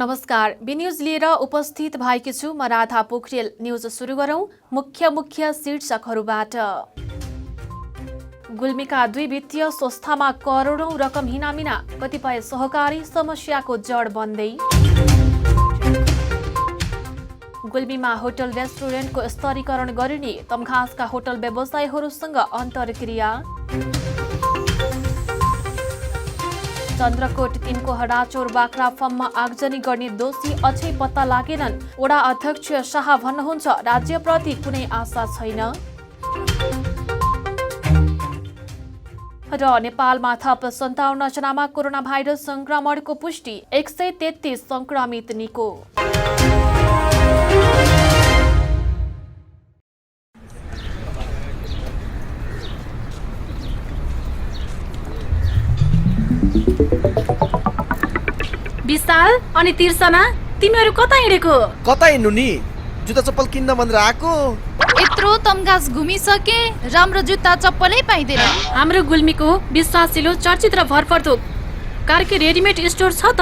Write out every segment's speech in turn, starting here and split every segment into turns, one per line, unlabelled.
नमस्कार, be news लिएर उपस्थित भएकी छु म राधा पोखरेल। न्यूज सुरु गरौं मुख्य शीर्षकहरूबाट। गुल्मीका 2 वित्तीय संस्थामा करोडौं रकम हिनामिना, कतिपय सहकारी समस्याको जड बन्दै। गुल्मीमा होटल रेस्टुरेन्टको स्तरीकरण गरिने, तमघासका होटल व्यवसायीहरूसँग अन्तर्क्रिया। चन्द्रकोट 3 को हडाचोर बाख्रा फर्ममा आगजनी गर्ने दोषी अझै पत्ता लागेनन्। वडा अध्यक्ष शाह भन्नुहुन्छ, राज्यप्रति कुनै आशा छैन। र नेपालमा थप 57 जनामा कोरोना भाइरस संक्रमणको पुष्टि, 133 संक्रमित निको। विशाल अनि तिर्सना, तिमीहरू कता हिँडेको?
कता हिँड्नु नि, जुत्ता चप्पल किन्न भनेर आएको।
यत्रो तमघास घुमिसके, राम्रो जुत्ता चप्पलै पाइँदैन।
हाम्रो गुल्मीको विश्वासिलो चर्चित र भरपर्दो कार्की रेडिमेड स्टोर छ त।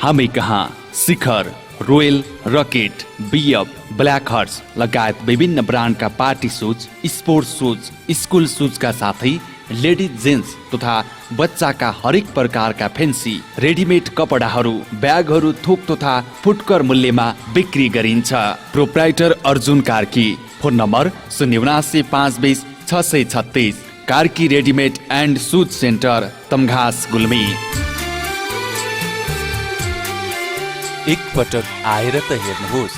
हामी कहाँ Shikhar, Royal, Rocket, BF, Black Horse लगायत विभिन्न ब्रान्डका party shoes, sports shoes, school सुजका साथै लेडिज जेन्ट्स तथा बच्चाका हरेक प्रकारका फेन्सी रेडिमेड कपडाहरू, ब्यागहरू थोक तथा फुटकर मूल्यमा बिक्री गरिन्छ। Proprietor Arjun Karki. Phone number 079 520 636। Karki readymade and shoes centre, Tamghas, Gulmi.
एक पटक आएर त हेर्नुहोस्।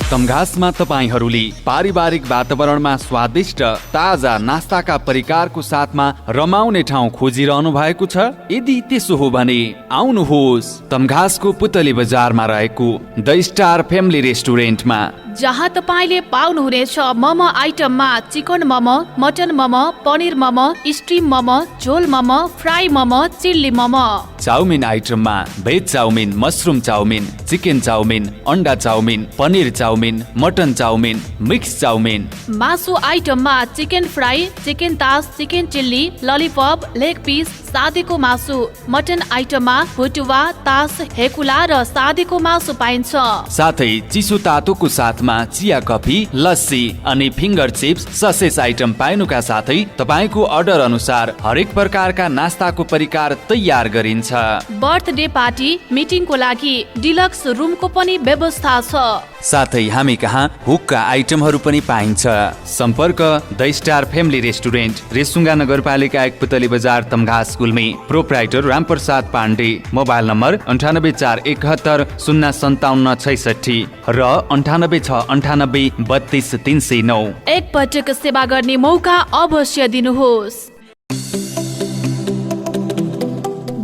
तमघासमा तपाईहरूले पारिवारिक वातावरणमा स्वादिष्ट ताजा नास्ताका परिकारको साथमा रमाउने ठाउँ खोजिरहनु भएको छ? यदि त्यसो हो भने आउनुहोस् तमघासको पुतली बजारमा रहेको द स्टार फ्यामिली रेस्टुरेन्टमा,
जहाँ तपाईँले पाउनुहुनेछ मोमो आइटममा chicken momo, mutton momo, paneer momo, steam momo, झोल momo, fry momo, chilli momo.
Chowmein आइटममा veg chowmein, mushroom chowmein, chicken chowmein, अन्डा chowmein, paneer chowmein, mutton chowmein, mix chowmein.
मासु आइटममा चिकन फ्राई, चिकन तास, chicken chilli, lollipop, leg piece, सादेको मासु। मटन आइटममा भुटुवा, तास, हेकुला र सादेको मासु पाइन्छ।
साथै चिसो तातोको साथमा चिया, कफी, लस्सी अनि फिङ्गर चिप्स, ससेज आइटम पाइनुका साथै तपाईँको अर्डर अनुसार हरेक प्रकारका नास्ताको परिकार तयार गरिन्छ।
बर्थडे पार्टी, मिटिङको लागि डिलक्स रुमको पनि व्यवस्था छ।
साथै हामी कहाँ हुक्का आइटमहरू पनि पाइन्छ। सम्पर्क the star family restaurant, Resunga नगरपालिका 1 Putali Bazar, Tamghas, Gulmi. Proprietor Ramprasad Pandey. Mobile number 98 471 057 66 र 98 698 32 309।
एक पटक सेवा गर्ने मौका अवश्य दिनुहोस्।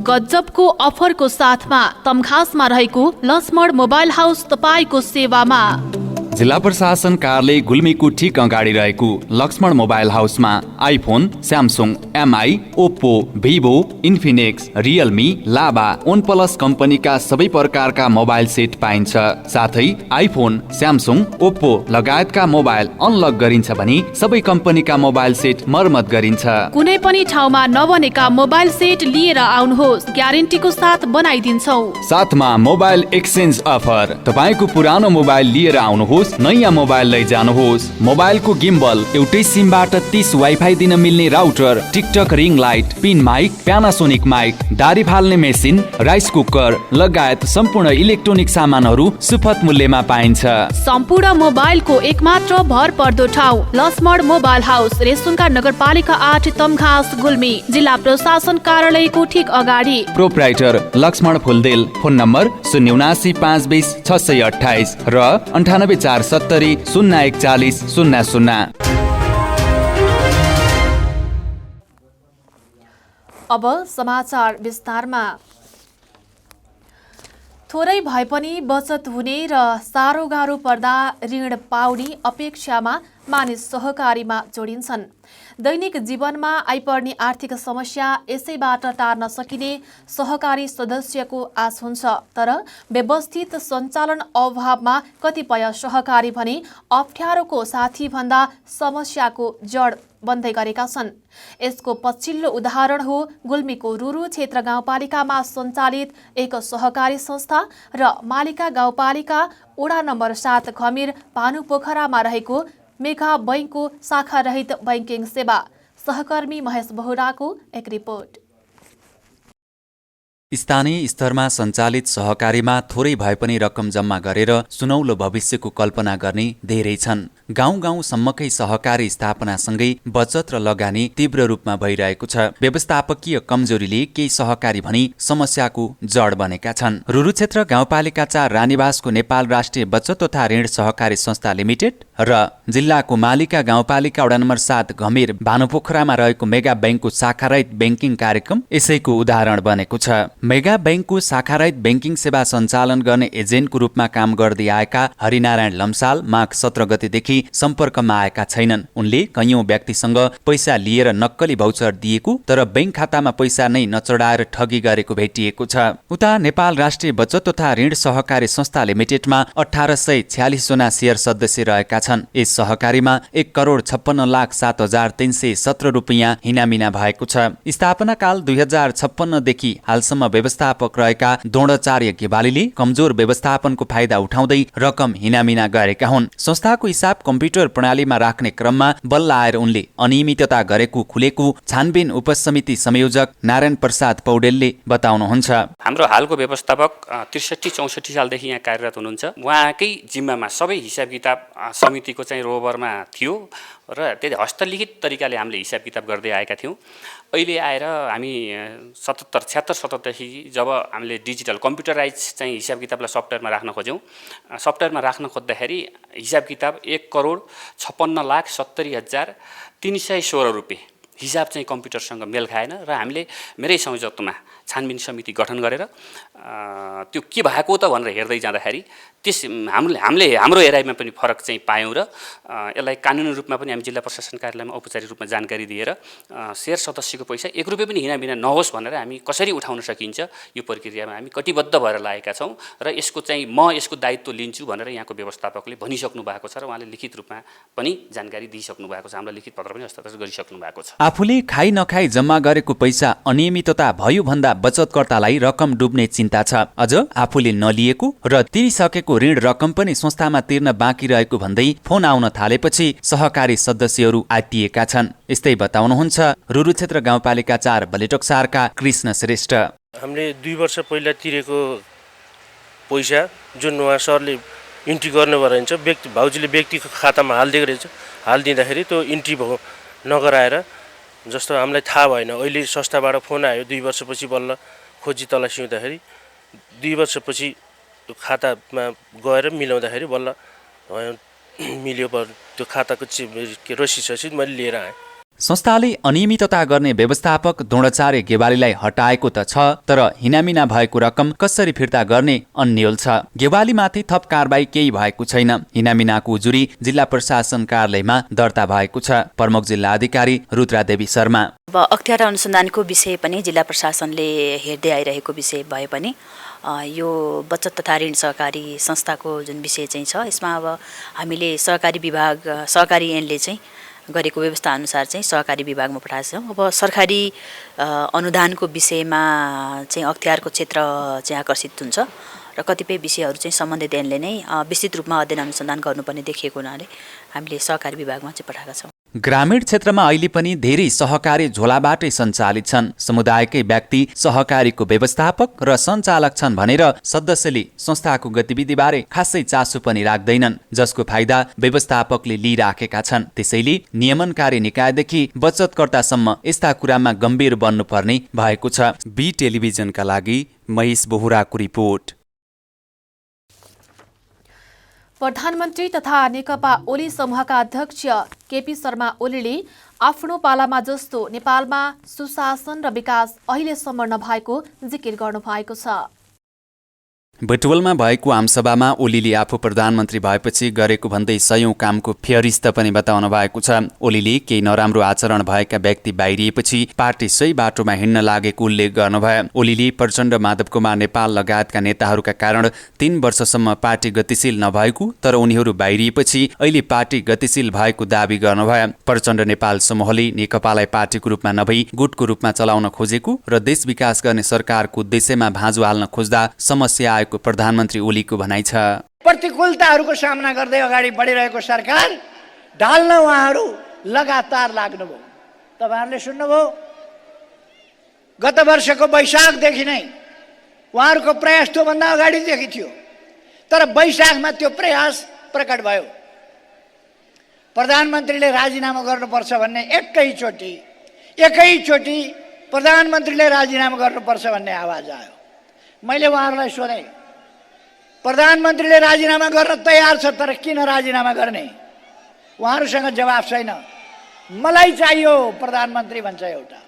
गजबको अफरको साथमा तमघासमा रहेको लक्ष्मण मोबाइल हाउस तपाईँको सेवामा।
जिल्ला प्रशासन कार्यालय गुल्मीको ठिक अगाडि रहेको लक्ष्मण मोबाइल हाउसमा iPhone, Samsung, MI, Oppo, Vivo, Infinix, Realme, Lava, OnePlus कम्पनीका सबै प्रकारका मोबाइल सेट पाइन्छ। साथै आइफोन, स्यामसुङ, ओप्पो लगायतका मोबाइल अनलक गरिन्छ भने सबै कम्पनीका मोबाइल सेट मर्मत गरिन्छ।
कुनै पनि ठाउँमा नबनेका मोबाइल सेट लिएर आउनुहोस्, ग्यारेन्टीको साथ बनाइदिन्छौँ।
साथमा मोबाइल एक्सचेन्ज अफर। तपाईँको पुरानो मोबाइल लिएर आउनुहोस्, नयाँ मोबाइल लैजानुहोस्। मोबाइलको गिम्बल, एउटै सिमबाट 30 वाइफाई दिन मिल्ने router, TikTok ring light, pin mic, Panasonic mic, दारी फाल्ने मेसिन, राइस कुकर लगायत सम्पूर्ण इलेक्ट्रोनिक सामानहरू सुपथ मूल्यमा पाइन्छ।
सम्पूर्ण मोबाइलको एकमात्र भर पर्दो ठाउँ लक्ष्मण मोबाइल हाउस, रेसुङ्गा नगरपालिका 8, तमघास, गुल्मी। जिल्ला प्रशासन कार्यालयको ठिक अगाडि।
Proprietor Laxman Phuldel. Phone number 079 520 628 र 98 470 041 00।
अब समाचार विस्तारमा। थोरै भए पनि बचत हुने र साह्रो गाह्रो पर्दा ऋण पाउने अपेक्षामा मानिस सहकारीमा जोडिन्छन्। दैनिक जीवनमा आइपर्ने आर्थिक समस्या यसैबाट टार्न सकिने सहकारी सदस्यको आश हुन्छ। तर व्यवस्थित सञ्चालन अभावमा कतिपय सहकारी भने अप्ठ्यारोको साथी भन्दा समस्याको जड बन्दै गरेका छन्। यसको पछिल्लो उदाहरण हो गुल्मीको रुरु क्षेत्र गाउँपालिकामा सञ्चालित एक सहकारी संस्था र मालिका गाउँपालिका वडा नम्बर 7 घमिर भानुपोखरामा रहेको मेघा बैंकको शाखा रहित बैंकिङ सेवा। सहकर्मी महेश बहुराको एक रिपोर्ट।
स्थानीय स्तरमा सञ्चालित सहकारीमा थोरै भए पनि रकम जम्मा गरेर सुनौलो भविष्यको कल्पना गर्ने धेरै छन्। गाउँ गाउँसम्मकै सहकारी स्थापनासँगै बचत र लगानी तीव्र रूपमा भइरहेको छ। व्यवस्थापकीय कमजोरीले केही सहकारी भनी समस्याको जड बनेका छन्। रुरु क्षेत्र गाउँपालिका 4 रानीवासको नेपाल राष्ट्रिय बचत तथा ऋण सहकारी संस्था लिमिटेड र जिल्लाको मालिका गाउँपालिका वडा नम्बर 7 घमिर भानुपोखरामा रहेको मेगा बैंकको शाखारहित बैंकिङ कार्यक्रम यसैको उदाहरण बनेको छ। मेगा बैंकको शाखारहित बैंकिङ सेवा सञ्चालन गर्ने एजेन्टको रूपमा काम गर्दै आएका हरिनारायण लम्साल माघ 17 गतेदेखि सम्पर्कमा आएका छैनन्। उनले कैयौं व्यक्तिसँग पैसा लिएर नक्कली भाउचर दिएको तर बैंक खातामा पैसा नै नचढाएर ठगी गरेको भेटिएको छ। उता नेपाल राष्ट्रिय बचत तथा ऋण सहकारी संस्था लिमिटेडमा 1846 जना शेयर सदस्य रहेका छन्। यस सहकारीमा 1,56,07,317 रुपियाँ हिनामिना भएको छ। स्थापना काल 2056 देखि हालसम्म व्यवस्थापक रहेका द्रोणाचार्य गेवालीले कमजोर व्यवस्थापनको फाइदा उठाउँदै रकम हिनामिना गरेका हुन्। संस्थाको हिसाब कम्प्युटर प्रणालीमा राख्ने क्रममा बल्ल आएर उनले अनियमितता गरेको खुलेको छानबिन उपसमिति संयोजक नारायण प्रसाद पौडेलले बताउनुहुन्छ।
हाम्रो हालको व्यवस्थापक 63-64 सालदेखि यहाँ कार्यरत हुनुहुन्छ। उहाँकै जिम्मामा सबै हिसाब किताब समितिको चाहिँ रोबरमा थियो र त्यही हस्तलिखित तरिकाले हामीले हिसाब किताब गर्दै आएका थियौँ। अहिले आएर हामी 76-77 देखि जब हामीले डिजिटल कम्प्युटराइज चाहिँ हिसाब किताबलाई सफ्टवेयरमा राख्न खोज्यौँ, सफ्टवेयरमा राख्न खोज्दाखेरि हिसाब किताब 1,56,70,316 रुपियाँ हिसाब चाहिँ कम्प्युटरसँग मेल खाएन र हामीले मेरै संयोजकत्वमा छानबिन समिति गठन गरेर त्यो के भएको त भनेर हेर्दै जाँदाखेरि हामीले हाम्रो हेराइमा पनि फरक चाहिँ पायौँ र यसलाई कानुनी रूपमा पनि हामी जिल्ला प्रशासन कार्यालयमा औपचारिक रूपमा जानकारी दिएर शेयर सदस्यको पैसा 1 रुपियाँ पनि हिनामिना नहोस् भनेर हामी कसरी उठाउन सकिन्छ यो प्रक्रियामा हामी कटिबद्ध भएर लागेका छौँ र यसको चाहिँ म यसको दायित्व लिन्छु भनेर यहाँको व्यवस्थापकले भनिसक्नु भएको छ र उहाँले लिखित रूपमा पनि जानकारी दिइसक्नु भएको छ। हामीलाई लिखित पत्र पनि हस्ताक्षर गरिसक्नु भएको छ।
आफूले खाइ नखाई जम्मा गरेको पैसा अनियमितता भयो भन्दा बचतकर्तालाई रकम डुब्ने चिन्ता छ। अझ आफूले नलिएको र तिरिसकेको ऋण रकम पनि संस्थामा तिर्न बाँकी रहेको भन्दै फोन आउन थालेपछि सहकारी सदस्यहरू आत्तिएका छन्। यस्तै बताउनुहुन्छ रुरु क्षेत्र गाउँपालिका 4 बलेटोक्सारका कृष्ण श्रेष्ठ।
हामीले 2 वर्ष पहिला तिरेको पैसा जुन उहाँ सरले इन्ट्री गर्नु भन्छ भाउजूले व्यक्तिको खातामा हालिदिएको रहेछ, हालिदिँदाखेरि त्यो इन्ट्री नगराएर जस्तो हामीलाई थाहा भएन। अहिले संस्थाबाट फोन आयो 2 वर्षपछि बल्ल खोजी तलासी हुँदाखेरि 2 वर्षपछि खातामा गएर मिलाउँदाखेरि बल्ल मिल्यो। त्यो खाताको रसिद मैले लिएर आएँ।
संस्थाले अनियमितता गर्ने व्यवस्थापक द्रोणाचार्य गेवालीलाई हटाएको त छ, तर हिनामिना भएको रकम कसरी फिर्ता गर्ने अन्यल छ। गेवालीमाथि थप कारबाही केही भएको छैन। हिनामिनाको उजुरी जिल्ला प्रशासन कार्यालयमा दर्ता भएको छ। प्रमुख जिल्ला अधिकारी रुद्रादेवी शर्मा।
अब अख्तियार अनुसन्धानको विषय पनि जिल्ला प्रशासनले हेर्दै आइरहेको विषय भए पनि यो बचत तथा ऋण सहकारी संस्थाको जुन विषय चाहिँ छ यसमा अब हामीले सहकारी विभाग सहकारी ऐनले चाहिँ गरेको व्यवस्था अनुसार चाहिँ सहकारी विभागमा पठाएको छौँ। अब सरकारी अनुदानको विषयमा चाहिँ अख्तियारको क्षेत्र चाहिँ आकर्षित हुन्छ र कतिपय विषयहरू चाहिँ सम्बन्धित ऐनले नै विस्तृत रूपमा अध्ययन अनुसन्धान गर्नुपर्ने देखिएको हुनाले हामीले सहकारी विभागमा चाहिँ पठाएका छौँ।
ग्रामीण क्षेत्रमा अहिले पनि धेरै सहकारी झोलाबाटै सञ्चालित छन्। समुदायकै व्यक्ति सहकारीको व्यवस्थापक र सञ्चालक छन् भनेर सदस्यले संस्थाको गतिविधिबारे खासै चासो पनि राख्दैनन्, जसको फाइदा व्यवस्थापकले लिइराखेका छन्। त्यसैले नियमनकारी निकायदेखि बचतकर्तासम्म यस्ता कुरामा गम्भीर बन्नुपर्ने भएको छ। बी टेलिभिजनका लागि महेश बोहुराको रिपोर्ट।
प्रधानमन्त्री तथा नेकपा ओली समूहका अध्यक्ष केपी शर्मा ओलीले आफ्नो पालामा जस्तो नेपालमा सुशासन र विकास अहिलेसम्म नभएको जिकिर गर्नुभएको छ।
बुटवलमा भएको आमसभामा ओलीले आफू प्रधानमन्त्री भएपछि गरेको भन्दै 100औं कामको फेरिस्त पनि बताउनु भएको छ। ओलीले केही नराम्रो आचरण भएका व्यक्ति बाहिरिएपछि पार्टी सही बाटोमा हिँड्न लागेको उल्लेख गर्नुभयो। ओलीले प्रचण्ड, माधव कुमार नेपाल लगायतका नेताहरूका कारण 3 वर्षसम्म पार्टी गतिशील नभएको तर उनीहरू बाहिरिएपछि अहिले पार्टी गतिशील भएको दावी गर्नुभयो। प्रचण्ड नेपाल समूहले नेकपालाई पार्टीको रूपमा नभई गुटको रूपमा चलाउन खोजेको र देश विकास गर्ने सरकारको उद्देश्यमा भाँजो हाल्न खोज्दा समस्या आएको प्रधानमन्त्री ओलीको भनाइ छ।
प्रतिकूलताहरूको सामना गर्दै अगाडि बढिरहेको सरकार ढाल्न उहाँहरू लगातार लाग्नुभयो। तपाईहरुले सुन्नुभयो, गत वर्षको वैशाखदेखि नै उहाँहरूको प्रयास त्योभन्दा अगाडिदेखि थियो, तर वैशाखमा त्यो प्रयास प्रकट भयो। प्रधानमन्त्रीले राजीनामा गर्नुपर्छ भन्ने एकैचोटि प्रधानमन्त्रीले राजीनामा गर्नुपर्छ भन्ने आवाज आयो। मैले उहाँहरूलाई सोधेँ, प्रधानमन्त्रीले राजीनामा गर्न तयार छ तर किन राजीनामा गर्ने? उहाँहरूसँग जवाफ छैन। मलाई चाहियो प्रधानमन्त्री भन्छ एउटा।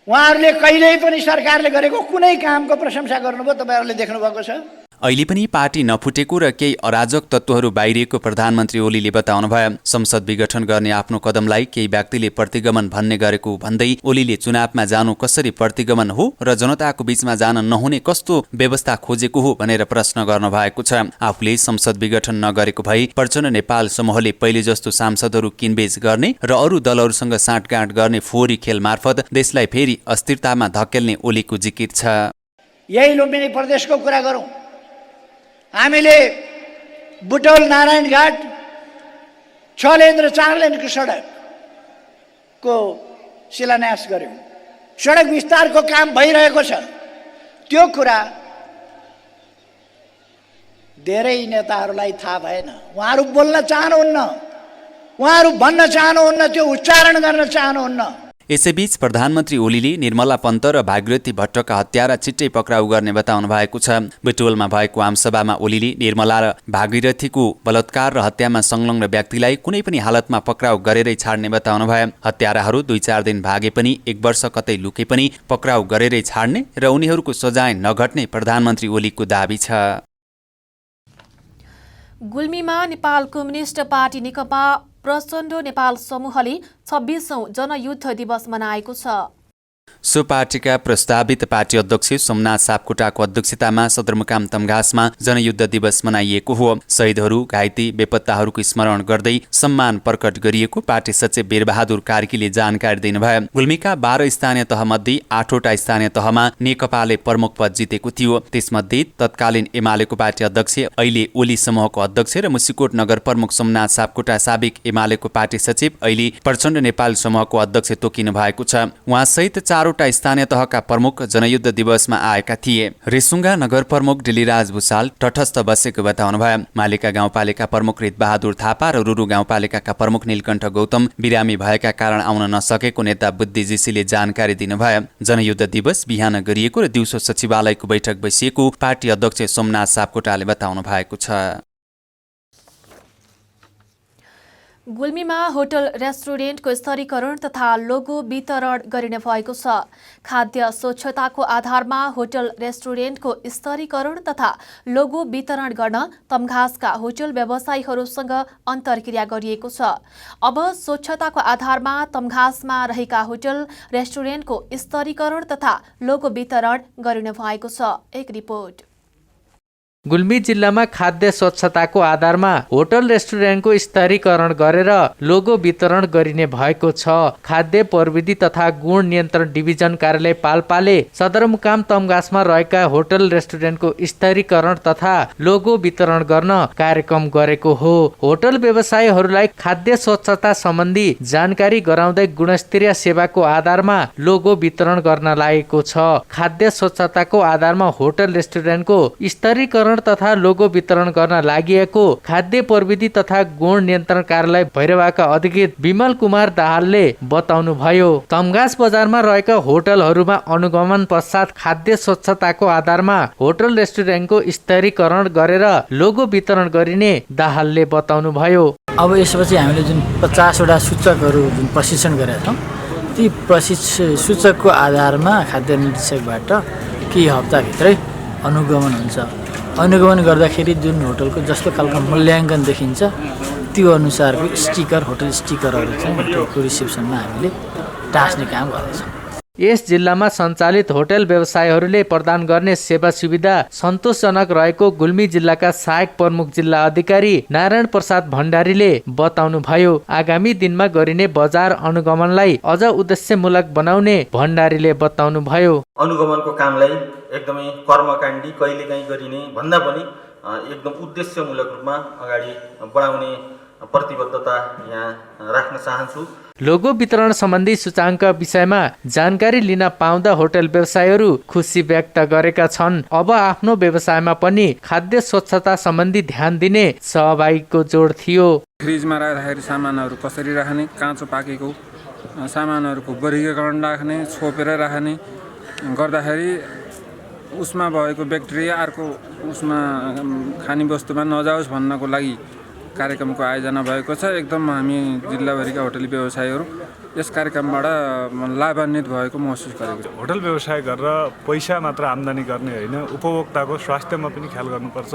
उहाँहरूले कहिल्यै पनि सरकारले गरेको कुनै कामको प्रशंसा गर्नुभयो? तपाईहरुले देख्नुभएको छ?
अहिले पनि पार्टी नफुटेको र केही अराजक तत्त्वहरू बाहिरिएको प्रधानमन्त्री ओलीले बताउनुभयो। संसद विघटन गर्ने आफ्नो कदमलाई केही व्यक्तिले प्रतिगमन भन्ने गरेको भन्दै ओलीले चुनावमा जानु कसरी प्रतिगमन हो र जनताको बीचमा जान नहुने कस्तो व्यवस्था खोजेको हो भनेर प्रश्न गर्नुभएको छ। आफूले संसद विघटन नगरेको भए प्रचण्ड नेपाल समूहले पहिले जस्तो सांसदहरू किनबेच गर्ने र अरू दलहरूसँग साँठगाँठ गर्ने फोहोरी खेल मार्फत देशलाई फेरि अस्थिरतामा धकेल्ने ओलीको जिकिर छ।
यही लुम्बिनी प्रदेशको कुरा गरौँ, हामीले बुटवल नारायणघाट 6 लेन र 4 लेनको सडकको शिलान्यास गर्यौं। सडक विस्तारको काम भइरहेको छ। त्यो कुरा धेरै नेताहरूलाई थाहा भएन। उहाँहरू बोल्न चाहनुहुन्न, उहाँहरू भन्न चाहनुहुन्न, त्यो उच्चारण गर्न चाहनुहुन्न।
यसैबीच प्रधानमन्त्री ओलीले निर्मला पन्त र भागीरथी भट्टका हत्यारा छिट्टै पक्राउ गर्ने बताउनु भएको छ। बुटवलमा भएको आमसभामा ओलीले निर्मला र भागीरथीको बलात्कार र हत्यामा संलग्न व्यक्तिलाई कुनै पनि हालतमा पक्राउ गरेरै छाड्ने बताउनु भयो। हत्याराहरू 2-4 दिन भागे पनि 1 वर्ष कतै लुके पनि पक्राउ गरेरै छाड्ने र उनीहरूको सजाय नघट्ने प्रधानमन्त्री ओलीको दाबी छ।
गुल्मीमा नेपाल कम्युनिस्ट पार्टी नेकपा प्रचण्ड नेपाल समूहले 26औं जनयुद्ध दिवस मनाएको छ।
सो पार्टीका प्रस्तावित पार्टी अध्यक्ष सोमनाथ सापकोटाको अध्यक्षतामा सदरमुकाम तमघासमा जनयुद्ध दिवस मनाइएको हो। शहीदहरू, घाइते, बेपत्ताहरूको स्मरण गर्दै सम्मान प्रकट गरिएको पार्टी सचिव वीरबहादुर कार्कीले जानकारी दिनुभयो। गुल्मीका 12 स्थानीय तहमध्ये 8वटा स्थानीय तहमा नेकपाले प्रमुख पद जितेको थियो। त्यसमध्ये तत्कालीन एमालेको पार्टी अध्यक्ष, अहिले ओली समूहको अध्यक्ष र मुसिकोट नगर प्रमुख सोमनाथ सापकोटा साबिक एमालेको पार्टी सचिव, अहिले प्रचण्ड नेपाल समूहको अध्यक्ष तोकिनु भएको छ। उहाँसहित 4वटा स्थानीय तहका प्रमुख जनयुद्ध दिवसमा आएका थिए। रेसुङ्गा नगर प्रमुख डिलिराज भुसाल तटस्थ बसेको बताउनुभयो। मालिका गाउँपालिका प्रमुख रितबहादुर थापा र रुरु गाउँपालिकाका प्रमुख नीलकण्ठ गौतम बिरामी भएका कारण आउन नसकेको नेता बुद्धि जीसीले जानकारी दिनुभयो। जनयुद्ध दिवस बिहान गरिएको र दिउँसो सचिवालयको बैठक बसिएको पार्टी अध्यक्ष सोमनाथ सापकोटाले बताउनु भएको छ।
गुल्मीमा होटल रेस्टुरेन्टको स्तरीकरण तथा लोगो वितरण गरिने भएको छ। खाद्य स्वच्छताको आधारमा होटल रेस्टुरेन्टको स्तरीकरण तथा लोगो वितरण गर्न तमघासका होटल व्यवसायीहरूसँग अन्तर्क्रिया गरिएको छ। अब स्वच्छताको आधारमा तमघासमा रहेका होटल रेस्टुरेन्टको स्तरीकरण तथा लोगो वितरण गरिने भएको छ। एक रिपोर्ट।
गुल्मी जिल्लामा खाद्य स्वच्छताको आधारमा होटल रेस्टुरेन्टको स्तरीकरण गरेर लोगो वितरण गरिने भएको छ। खाद्य प्रविधि तथा गुण नियन्त्रण डिभिजन कार्यालय पाल्पाले सदरमुकाम तमघासमा रहेका होटल रेस्टुरेन्टको स्तरीकरण तथा लोगो वितरण गर्न कार्यक्रम गरेको हो। होटल व्यवसायीहरूलाई खाद्य स्वच्छता सम्बन्धी जानकारी गराउँदै गुणस्तरीय सेवाको आधारमा लोगो वितरण गर्न लागेको छ। खाद्य स्वच्छताको आधारमा होटल रेस्टुरेन्टको स्तरीकरण तथा लोगो वितरण गर्न लागिएको खाद्य प्रविधि तथा गुण नियन्त्रण कार्यालय भैरवाका अधिकृत विमल कुमार दाहालले बताउनु भयो। तमघास बजारमा रहेका होटलहरूमा अनुगमन पश्चात खाद्य स्वच्छताको आधारमा होटल रेस्टुरेन्टको स्तरीकरण गरेर लोगो वितरण गरिने दाहालले बताउनु भयो।
अब यसपछि हामीले जुन 50वटा सूचकहरू जुन प्रशिक्षण गरेका छौँ, ती सूचकको आधारमा खाद्य निर्देशकबाट केही हप्ताभित्रै अनुगमन हुन्छ अनुगमन गर्दाखेरि जुन होटलको जस्तो खालको मूल्याङ्कन देखिन्छ त्यो अनुसारको स्टिकर होटल स्टिकरहरू चाहिँ होटलको रिसेप्सनमा हामीले टाँस्ने काम गर्दछौँ।
यस जिल्लामा सञ्चालित होटल व्यवसायहरूले प्रदान गर्ने सेवा सुविधा सन्तोषजनक रहेको गुल्मी जिल्लाका सहायक प्रमुख जिल्ला अधिकारी नारायण प्रसाद भण्डारीले बताउनुभयो। आगामी दिनमा गरिने बजार अनुगमनलाई अझ उद्देश्यमूलक बनाउने भण्डारीले बताउनुभयो।
अनुगमनको कामलाई एकदमै कर्मकाण्डी कहिलेकाहीँ गरिने भन्दा पनि एकदम उद्देश्यमूलक रूपमा अगाडि बढाउने प्रतिबद्धता यहाँ राख्न चाहन्छु।
लोगो वितरण सम्बन्धी सूचाङ्क विषयमा जानकारी लिन पाउँदा होटल व्यवसायीहरू खुसी व्यक्त गरेका छन्। अब आफ्नो व्यवसायमा पनि खाद्य स्वच्छता सम्बन्धी ध्यान दिने सहभागीको जोड थियो।
फ्रिजमा राख्दाखेरि सामानहरू कसरी राख्ने, काँचो पाकेको सामानहरूको वर्गीकरण राख्ने, छोपेर राख्ने गर्दाखेरि उसमा भएको ब्याक्टेरिया अर्को उसमा खाने वस्तुमा नजाओस् भन्नको लागि कार्यक्रमको आयोजना भएको छ। एकदम हामी जिल्लाभरिका होटल व्यवसायीहरू यस कार्यक्रमबाट लाभान्वित भएको महसुस गरेको छ।
होटल व्यवसाय गरेर पैसा मात्र आम्दानी गर्ने होइन, उपभोक्ताको स्वास्थ्यमा पनि ख्याल गर्नुपर्छ।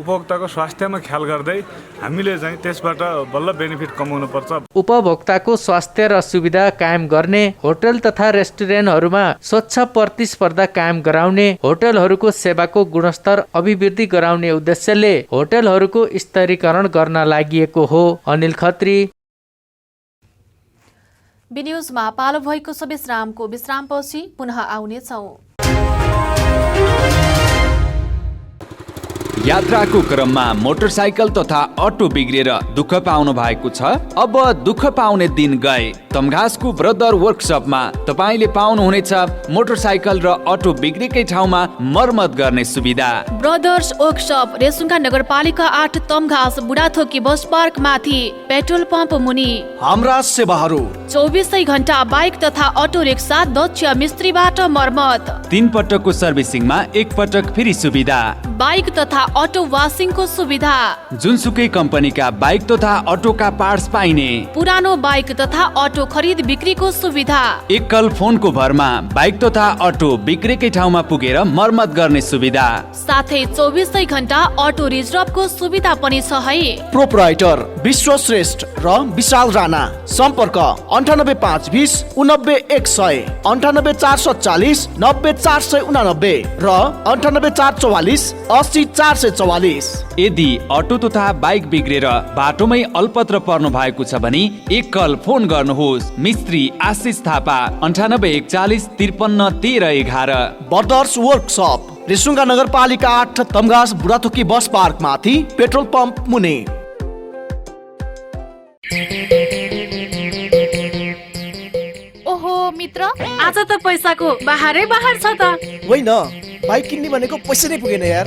उपभोक्ताको स्वास्थ्यमा ख्याल गर्दै हामीले चाहिँ त्यसबाट बल्ल बेनिफिट कमाउनुपर्छ।
उपभोक्ताको स्वास्थ्य र सुविधा कायम गर्ने, होटल तथा रेस्टुरेन्टहरूमा स्वच्छ प्रतिस्पर्धा कायम गराउने, होटलहरूको सेवाको गुणस्तर अभिवृद्धि गराउने उद्देश्यले होटलहरूको स्तरीकरण गर्न लागि हो। अनिल खत्री।
बिन्युजमा पालो भएको छ विश्रामको। विश्रामपछि पुनः आउनेछौँ।
यात्राको क्रममा मोटरसाइकल तथा अटो बिग्रेर दुःख पाउनु भएको छ? अब दुःख पाउने दिन गए। तमघासको ब्रदर वर्कसपमा तपाईले पाउनुहुनेछ मोटरसाइकल र अटो बिग्रेकै ठाउँमा मर्मत गर्ने सुविधा।
ब्रदर्स वर्कसप रेसुङ्गा नगरपालिका 8 तमघास बुढाथोकी बस पार्क माथि पेट्रोल पम्प मुनि।
हाम्रा सेवाहरू
24 घण्टा बाइक तथा अटो रिक्सा दक्ष मिस्त्रीबाट मर्मत।
3 पटकको सर्भिसिङमा 1 पटक फ्री सुविधा।
बाइक तथा अटो वासिङको सुविधा।
जुनसुकै कम्पनीका बाइक तथा अटोका पार्ट्स पाइने।
पुरानो बाइक तथा अटो खरिद बिक्रीको सुविधा।
एकल फोनको भरमा बाइक तथा अटो बिग्रेकै ठाउँमा पुगेर मर्मत गर्ने सुविधा।
साथै 24 घण्टा अटो रिजर्भको सुविधा पनि छ है।
प्रोपराइटर विश्वश्रेष्ठ र विशाल राणा। सम्पर्क 98520 99100, 98440 90489 र 98444 80444।
यदि अटो तथा बाइक बिग्रेर बाटोमै अल्पत्र पर्नु भएको छ भने एक कल फोन गर्नुहोस्। मिस्त्री आशिष थापा 9841 53 13 11।
ब्रदर्स वर्कसप रेसुङ्गा नगरपालिका 8 तमघास बुढाथोकी बस पार्क माथि पेट्रोल पम्प मुनि।
ओहो मित्र,
आज त पैसाको बाहरै बाहर छ त।
होइन, बाइक किन्ने भनेको पैसा नै पुगेन यार।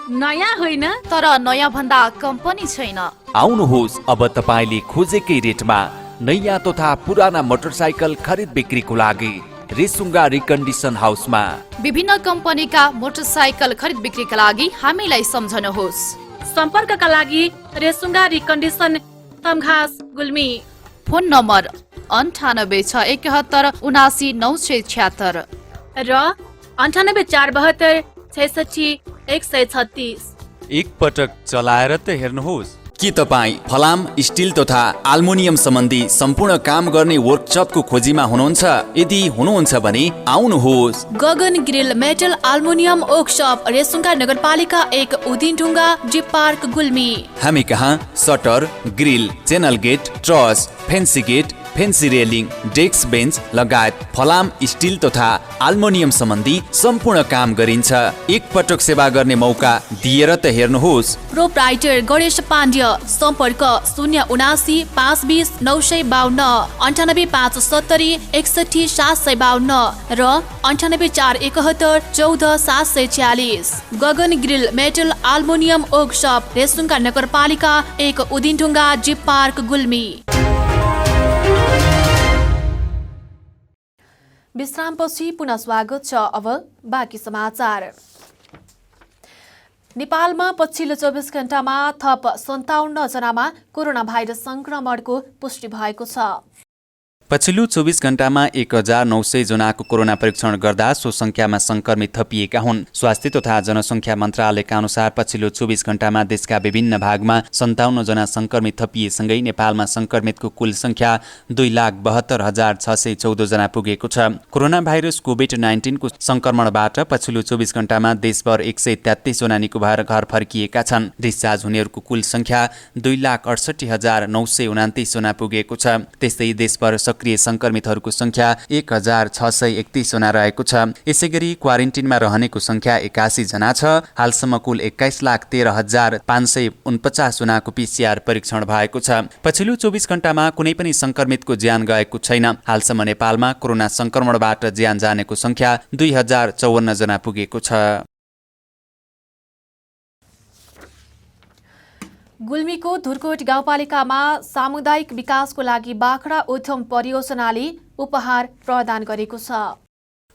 नयाँ होइन,
तर नयाँ भन्दा कम पनि छैन।
आउनुहोस्, अब तपाईले खोजेकै रेटमा नयाँ तथा पुराना मोटरसाइकल खरिद बिक्रीको लागि रेसुङ्गा रिकन्डिसन हाउसमा।
विभिन्न कम्पनीका मोटरसाइकल खरिद बिक्रीका लागि हामीलाई सम्झनुहोस्।
सम्पर्कका लागि Resunga recondition Tamghas Gulmi.
Phone number 986171 7976
र 9842 66 136।
एक पटक चलाएर त हेर्नुहोस्। के तपाईँ फलाम, स्टिल तथा आल्मुनियम सम्बन्धी सम्पूर्ण काम गर्ने वर्कसपको खोजीमा हुनुहुन्छ? यदि हुनुहुन्छ भने आउनुहोस्।
Gagan grill metal aluminium workshop Resunga नगरपालिका 1 उदिनढुङ्गा जिप पार्क गुल्मी।
हामी कहाँ shutter, grill, channel gate, truss, fancy gate, fancy railing, desk bench लगायत फलाम, स्टिल तथा आल्मुनियम सम्बन्धी सम्पूर्ण काम गरिन्छ। एक पटक सेवा गर्ने मौका दिएर त हेर्नुहोस्।
प्रोपराइटर गणेश पाण्ड्य। सम्पर्क 079 520 952, 98 570 61 752 र 98 471 14 746। Gagan grill metal aluminium workshop Resunga नगरपालिका 1 उदिनढुङ्गा जिप पार्क गुल्मी। विश्रामपछि पुनः स्वागत छ। अब बाँकी समाचार। नेपालमा पछिल्लो 24 घण्टामा थप 57 जनामा कोरोना भाइरस संक्रमणको पुष्टि भएको छ।
पछिल्लो 24 घण्टामा 1900 जनाको कोरोना परीक्षण गर्दा सो संख्यामा संक्रमित थपिएका हुन्। स्वास्थ्य तथा जनसङ्ख्या मन्त्रालयका अनुसार पछिल्लो 24 घण्टामा देशका विभिन्न भागमा 57 जना संक्रमित थपिएसँगै नेपालमा संक्रमितको कुल संख्या 2,72,614 जना पुगेको छ। कोरोना भाइरस कोभिड-19 को संक्रमणबाट पछिल्लो 24 घण्टामा देशभर 133 जना निको भएर घर फर्किएका छन्। डिस्चार्ज हुनेहरूको कुल संख्या 2,68,929 जना पुगेको छ। त्यस्तै देशभर सक्रिय संक्रमितहरूको संख्या 1,631 जना रहेको छ। यसैगरी क्वारेन्टिनमा रहनेको संख्या 81 जना छ। हालसम्म कुल 21,13,549 जनाको PCR परीक्षण भएको छ। पछिल्लो 24 घण्टामा कुनै पनि संक्रमितको ज्यान गएको छैन। हालसम्म नेपालमा कोरोना संक्रमणबाट ज्यान जानेको संख्या 2,054 जना पुगेको छ।
गुल्मीको धुर्कोट गाउँपालिकामा सामुदायिक विकासको लागि बाख्रा उद्यम परियोजनाले उपहार प्रदान गरेको छ।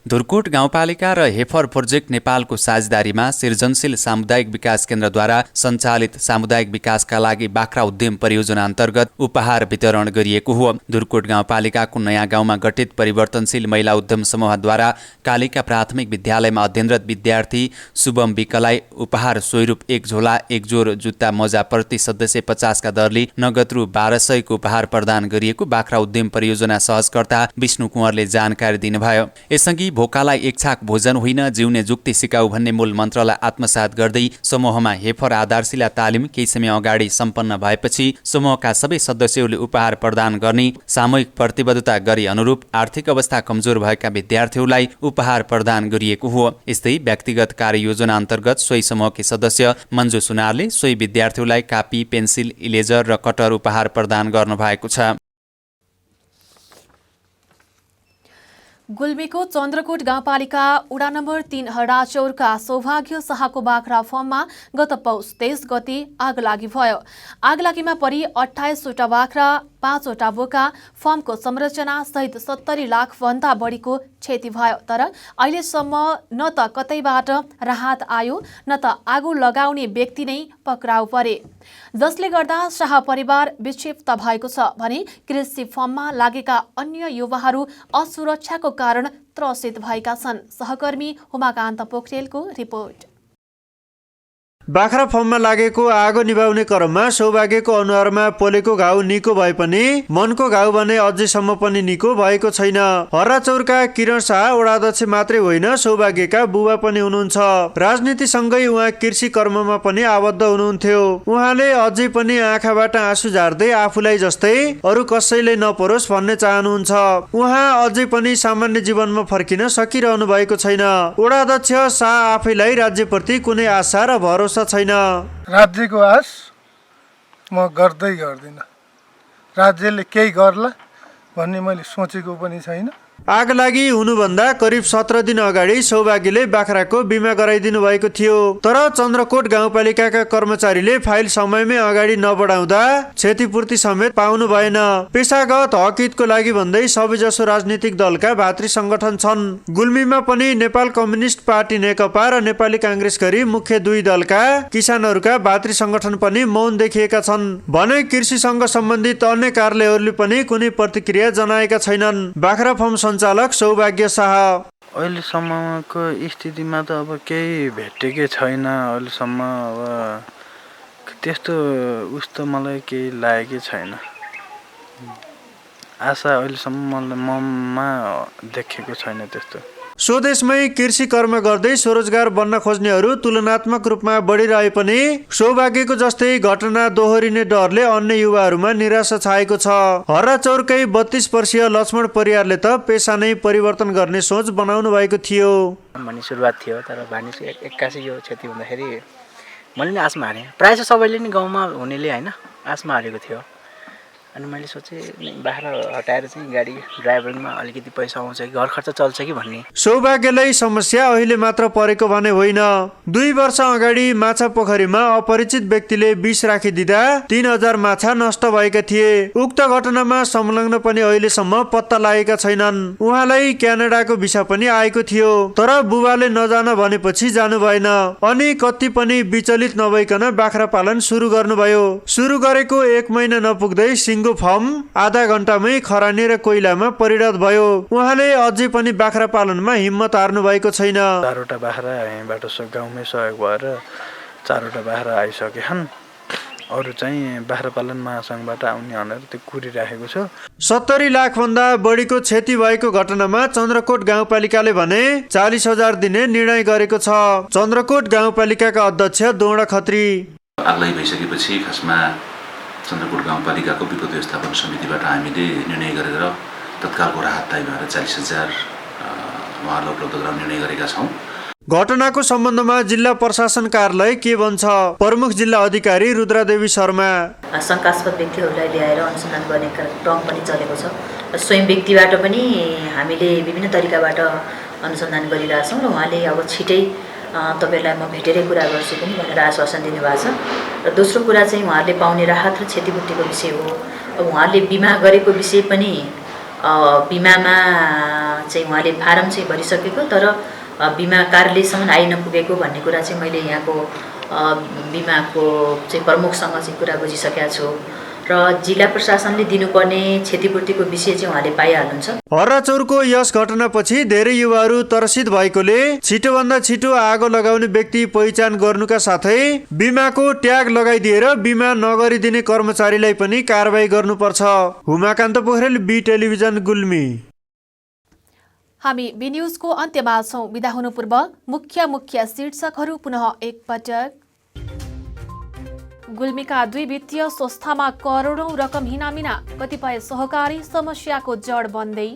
धुर्कोट गाउँपालिका र हेफर प्रोजेक्ट नेपालको साझेदारीमा सृजनशील सामुदायिक विकास केन्द्रद्वारा सञ्चालित सामुदायिक विकासका लागि बाख्रा उद्यम परियोजना अन्तर्गत उपहार वितरण गरिएको हो। धुर्कोट गाउँपालिकाको नयाँ गाउँमा गठित परिवर्तनशील महिला उद्यम समूहद्वारा कालिका प्राथमिक विद्यालयमा अध्ययनरत विद्यार्थी शुभम विकलाई उपहार स्वरूप 1 झोला 1 जोर जुत्ता मोजा प्रति सदस्य 50 का दरले नगद रु 1200 को उपहार प्रदान गरिएको बाख्रा उद्यम परियोजना सहजकर्ता विष्णु कुँवरले जानकारी दिनुभयो। यसअघि भोकालाई एक छाक भोजन होइन जिउने जुक्ति सिकाऊ भन्ने मूल मन्त्रलाई आत्मसात गर्दै समूहमा हेफर आधारशिला तालिम केही समय अगाडि सम्पन्न भएपछि समूहका सबै सदस्यहरूले उपहार प्रदान गर्ने सामूहिक प्रतिबद्धता गरी अनुरूप आर्थिक अवस्था कमजोर भएका विद्यार्थीहरूलाई उपहार प्रदान गरिएको हो। यस्तै व्यक्तिगत कार्ययोजना अन्तर्गत सोही समूहकी सदस्य मन्जु सुनारले सोही विद्यार्थीहरूलाई कापी पेन्सिल इलेजर र कटर उपहार प्रदान गर्नुभएको छ।
गुल्मीको चन्द्रकोट गाउँपालिका वडा नम्बर 3 हडाचौरका सौभाग्य शाहको बाख्रा फर्ममा गत पौष 23 गते आग लागि भयो। आगलागीमा परि 28 वटा बाख्रा 5 वटा बोका फर्मको संरचना सहित 70 लाख भन्दा बढीको क्षति भयो। तर अहिलेसम्म न त कतैबाट राहत आयो न त आगो लगाउने व्यक्ति नै पक्राउ परे, जसले गर्दा शाह परिवार विक्षिप्त भएको छ भने कृषि फर्ममा लागेका अन्य युवाहरू असुरक्षाको कारण त्रसित भएका छन्। सहकर्मी हुमाकान्त पोखरेलको रिपोर्ट।
बाख्रा फर्ममा लागेको आगो निभाउने क्रममा सौभाग्यको अनुहारमा पोलेको घाउ निको भए पनि मनको घाउ भने अझैसम्म पनि निको भएको छैन। हर्राचौरका किरण शाह वडाध्यक्ष मात्रै होइन सौभाग्यका बुबा पनि हुनुहुन्छ। राजनीतिसँगै उहाँ कृषि कर्ममा पनि आबद्ध हुनुहुन्थ्यो। उहाँले अझै पनि आँखाबाट आँसु झार्दै आफूलाई जस्तै अरू कसैले नपरोस् भन्ने चाहनुहुन्छ। उहाँ अझै पनि सामान्य जीवनमा फर्किन सकिरहनु भएको छैन। वडाध्यक्ष शाह आफैलाई राज्यप्रति कुनै आशा र भरोसा छैन।
राज्यको आश म गर्दिन, राज्यले केही गर्ला भन्ने मैले सोचेको पनि छैन।
आग लागि हुनुभन्दा करिब 17 दिन अगाडि सौभाग्यले बाख्राको बिमा गराइदिनु भएको थियो। तर चन्द्रकोट गाउँपालिकाका कर्मचारीले फाइल समयमै अगाडि नबढाउँदा क्षतिपूर्ति समेत पाउनु भएन। पेशागत हकहितको लागि भन्दै सबैजसो राजनीतिक दलका भातृ संगठन छन्। गुल्मीमा पनि नेपाल कम्युनिस्ट पार्टी नेकपा र नेपाली कांग्रेस गरी मुख्य दुई दलका किसानहरूका भातृ संगठन पनि मौन देखिएका छन् भने कृषिसँग सम्बन्धित अन्य कार्यालयहरूले पनि कुनै प्रतिक्रिया जनाएका छैनन्। बाख्रा फर्म सञ्चालक सौभाग्य शाह
अहिलेसम्मको स्थितिमा त अब केही भेटेकै छैन। अहिलेसम्म अब त्यस्तो उस्तो मलाई केही लागेकै छैन। आशा अहिलेसम्म ममा देखेको छैन त्यस्तो।
स्वदेशमै कृषि कर्म गर्दै स्वरोजगार बन्न खोज्नेहरू तुलनात्मक रूपमा बढिरहे पनि सौभाग्यको जस्तै घटना दोहोरिने डरले अन्य युवाहरूमा निराशा छाएको छ। हर्राचौरकै 32 वर्षीय लक्ष्मण परियारले त पेसा नै परिवर्तन गर्ने सोच बनाउनु भएको थियो।
भन्ने सुरुवात थियो, तर भानिस 81 यो क्षति हुँदाखेरि मैले नि आशमा हारेँ। प्रायः सबैले नि गाउँमा हुनेले होइन आशमा हारेको थियो। अनि मैले सोचेँ बाख्रा हटाएर चाहिँ गाडी ड्राइभरमा अलिकति पैसा आउँछ कि घर खर्च चल्छ कि भन्ने।
सौभाग्यलाई समस्या अहिले मात्र परेको भने होइन। 2 वर्ष अगाडि माछा पोखरीमा अपरिचित व्यक्तिले विष राखिदिँदा 3000 माछा नष्ट भएका थिए। उक्त घटनामा संलग्न पनि अहिलेसम्म पत्ता लागेका छैनन्। उहाँलाई क्यानाडाको भिसा पनि आएको थियो, तर बुबाले नजान भनेपछि जानु भएन। अनि कति पनि विचलित नभइकन बाख्रा पालन सुरु गर्नुभयो। सुरु गरेको 1 महिना नपुग्दै सिङ्गो फर्म आधा घण्टामै खरानी र कोइलामा परिणत भयो। उहाँले अझै पनि बाख्रा पालनमा हिम्मत हार्नु भएको छैन।
4वटा बाख्रा यहीँबाट गाउँमै सहयोग भएर 4वटा बाख्रा आइसकेछन्। अरू चाहिँ बाख्रा पालन महासङ्घबाट आउने भनेर त्यो कुरिराखेको छ।
70 लाखभन्दा बढीको क्षति भएको घटनामा चन्द्रकोट गाउँपालिकाले भने 40,000 दिने निर्णय गरेको छ। चन्द्रकोट गाउँपालिकाका अध्यक्ष दोडा खत्री
आगलागी भइसकेपछि खासमा चन्द्रकोट गाउँपालिकाको विपद व्यवस्थापन समितिबाट हामीले निर्णय गरेर तत्कालको राहत तय भएर 40,000 उहाँहरूलाई उपलब्ध गराउने निर्णय गरेका छौँ।
घटनाको सम्बन्धमा जिल्ला प्रशासन कार्यालय के भन्छ? प्रमुख जिल्ला अधिकारी रुद्रादेवी शर्मा
शङ्कास्पद व्यक्तिहरूलाई ल्याएर अनुसन्धान गर्ने क्रम पनि चलेको छ। स्वयं व्यक्तिबाट पनि हामीले विभिन्न तरिकाबाट अनुसन्धान गरिरहेछौँ र उहाँले अब छिटै तपाईँहरूलाई म भेटेरै कुरा गर्छु पनि भनेर आश्वासन दिनुभएको छ। र दोस्रो कुरा चाहिँ उहाँहरूले पाउने राहत र क्षतिपूर्तिको विषय हो। अब उहाँहरूले बिमा गरेको विषय पनि बिमामा चाहिँ उहाँले फारम चाहिँ भरिसकेको तर बिमा कार्यालयसम्म आइ नपुगेको भन्ने कुरा चाहिँ मैले यहाँको बिमाको चाहिँ प्रमुखसँग चाहिँ कुरा बुझिसकेका छु र जिल्ला प्रशासनले दिनुपर्ने क्षतिपूर्तिको विषय चाहिँ उहाँले पाइहाल्नुहुन्छ।
हर्राचौरको यस घटनापछि धेरै युवाहरू त्रसित भएकोले छिटोभन्दा छिटो आगो लगाउने व्यक्ति पहिचान गर्नुका साथै बिमाको ट्याग लगाइदिएर बिमा नगरिदिने कर्मचारीलाई पनि कारबाही गर्नुपर्छ। Umakant Pokharel, B television, Gulmi.
हामी बी न्यूजको अन्त्यमा छौं। बिदा हुनु पूर्व मुख्य शीर्षकहरू पुनः एकपटक। गुल्मीका 2 वित्तीय संस्थामा करोडौं रकम हिनामिना, कतिपय सहकारी समस्याको जड बन्दै।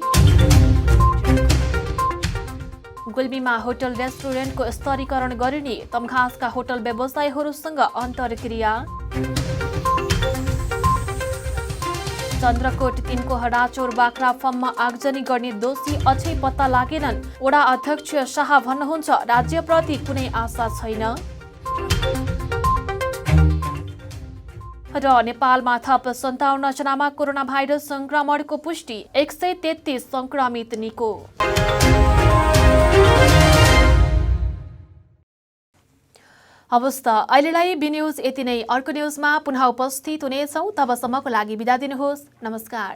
गुल्मीमा होटल रेस्टुरेन्टको स्तरीकरण गरिने, तमघासका होटल व्यवसायीहरूसँग अन्तर्क्रिया। चन्द्रकोट 3 को हडाचौर बाख्रा फर्ममा आगजनी गर्ने दोषी अझै पत्ता लागेनन्। वडा अध्यक्ष शाह भन्नुहुन्छ राज्यप्रति कुनै आशा छैन। र नेपालमा थप 57 जनामा कोरोना भाइरस संक्रमणको पुष्टि, 133 संक्रमित निको। हवस् त अहिलेलाई बी न्यूज यति नै। अर्को न्यूजमा पुनः उपस्थित हुनेछौँ। तबसम्मको लागि बिदा दिनुहोस्। नमस्कार।